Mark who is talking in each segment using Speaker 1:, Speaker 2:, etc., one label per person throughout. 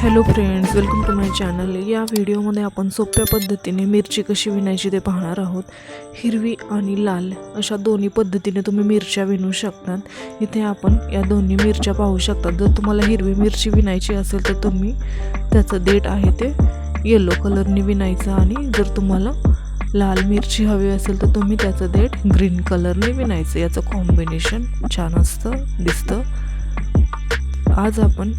Speaker 1: Hello friends, welcome to my channel. या व्हिडिओमध्ये आपण सोप्या पद्धतीने मिरची कशी विणायची ते पाहणार आहोत। हिरवी आणि लाल अशा दोन्ही पद्धतीने तुम्ही मिरच्या विणू शकतात। इथे आपण या दोन्ही मिरच्या पाहू शकता। जर तुम्हाला हिरवी मिरची विणायची असेल तर तुम्ही त्याचं देठ आहे ते येलो कलरने विणायचं, आणि जर तुम्हाला लाल मिरची हवी असेल तर तुम्ही त्याचं देठ ग्रीन कलरने विणायचं। याचं कॉम्बिनेशन छान दिसतं। आज आपण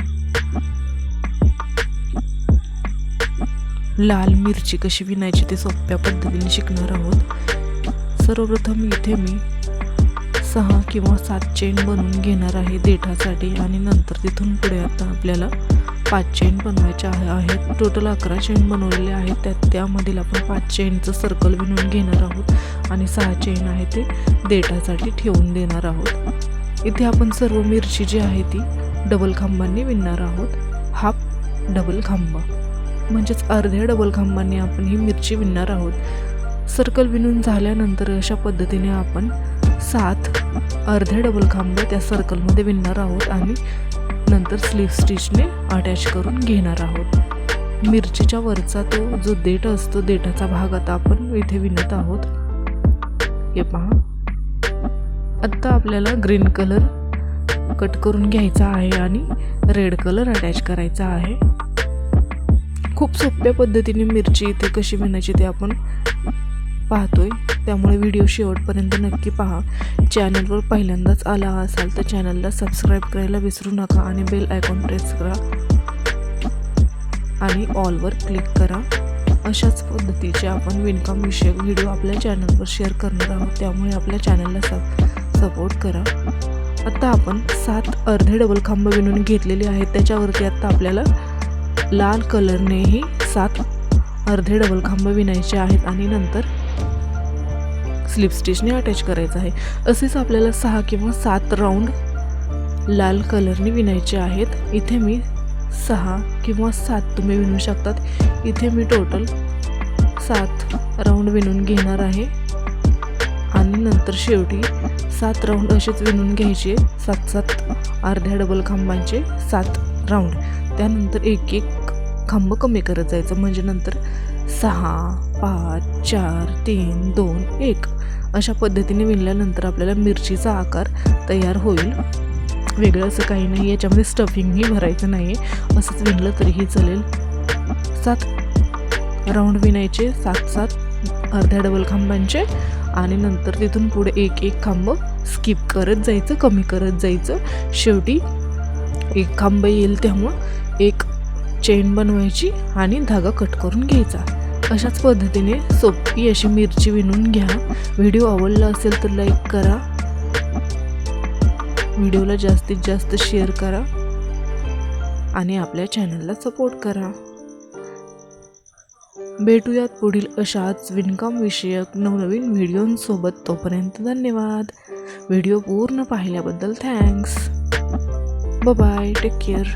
Speaker 1: लाल मिरची कशी विणायची ते सोप्या पद्धतीने शिकणार आहोत। सर्वप्रथम इथे मी 6 किंवा 7 चेन बनवून घेणार आहे देठासाठी, आणि नंतर तिथून पुढे आता आपल्याला 5 चेन बनवायच्या आहेत। टोटल 11 चेन बनवलेले आहेत। त्यामधील आपण 5 चेनचं सर्कल विणून घेणार आहोत आणि 6 चेन आहे ते देठासाठी ठेवून देणार आहोत। इथे आपण सर्व मिरची जी आहे ती डबल खांबांनी विणणार आहोत। हाफ डबल खांबा म्हणजेच अर्ध्या डबल खांबांनी आपण ही मिरची विणणार आहोत। सर्कल विणून झाल्यानंतर अशा पद्धतीने आपण 7 अर्ध्या डबल खांब त्या सर्कलमध्ये विणणार आहोत आणि नंतर स्लीव स्टिचने अटॅच करून घेणार आहोत। मिरचीच्या वरचा तो जो देठ असतो, देठाचा भाग आता आपण इथे विणत आहोत। हे पहा, आता आपल्याला ग्रीन कलर कट करून घ्यायचा आहे आणि रेड कलर अटॅच करायचा आहे। खूप सोप्या पद्धतीने मिरची इथे कशी विणायची ते आपण पाहतोय, त्यामुळे व्हिडिओ शेवटपर्यंत नक्की पहा। चॅनलवर पहिल्यांदाच आला असाल तर चॅनलला सबस्क्राईब करायला विसरू नका आणि बेल आयकॉन प्रेस करा आणि ऑलवर क्लिक करा। अशाच पद्धतीचे आपण विणकाम विषयक व्हिडिओ आपल्या चॅनलवर शेअर करणार आहोत, त्यामुळे आपल्या चॅनलला सपोर्ट करा। आता आपण 7 अर्धे डबल खांब विणून घेतलेले आहेत। त्याच्यावरती आता आपल्याला लाल कलरनेही 7 अर्धे डबल खांब विणायचे आहेत आणि नंतर स्लिप स्टिचने अटॅच करायचं आहे। असेच आपल्याला 6 किंवा 7 राऊंड लाल कलरने विणायचे आहेत। इथे मी 6 किंवा 7 तुम्ही विणू शकतात। इथे मी टोटल 7 राऊंड विणून घेणार आहे आणि नंतर शेवटी 7 राऊंड असेच विणून घ्यायचे। 7 अर्ध्या डबल खांबांचे 7 राऊंड। त्यानंतर एक खांब कमी करत जायचं, म्हणजे नंतर 6 5 4 3 2 1 अशा पद्धतीने विणल्यानंतर आपल्याला मिरचीचा आकार तयार होईल। वेगळं असं काही नाही, याच्यामध्ये स्टफिंगही भरायचं नाही आहे, असंच विणलं तरीही चालेल। 7 राऊंड विणायचे, 7 अर्ध्या डबल खांबांचे, आणि नंतर तिथून पुढे एक खांब स्किप करत जायचं, कमी करत जायचं। शेवटी एक खांब येईल तेव्हा एक चेन बनवायची आणि धागा कट करून घ्यायचा। अशाच पद्धतीने सोपी अशी मिरची विणून घ्या। व्हिडिओ आवडला असेल तर लाईक करा, व्हिडिओला जास्तीत जास्त शेअर करा आणि आपल्या चॅनलला सपोर्ट करा। भेटूयात पुढील अशाच विणकाम विषयक नवनवीन व्हिडिओंसोबत। तोपर्यंत धन्यवाद। व्हिडिओ पूर्ण पाहिल्याबद्दल thanks. Bye bye, take care.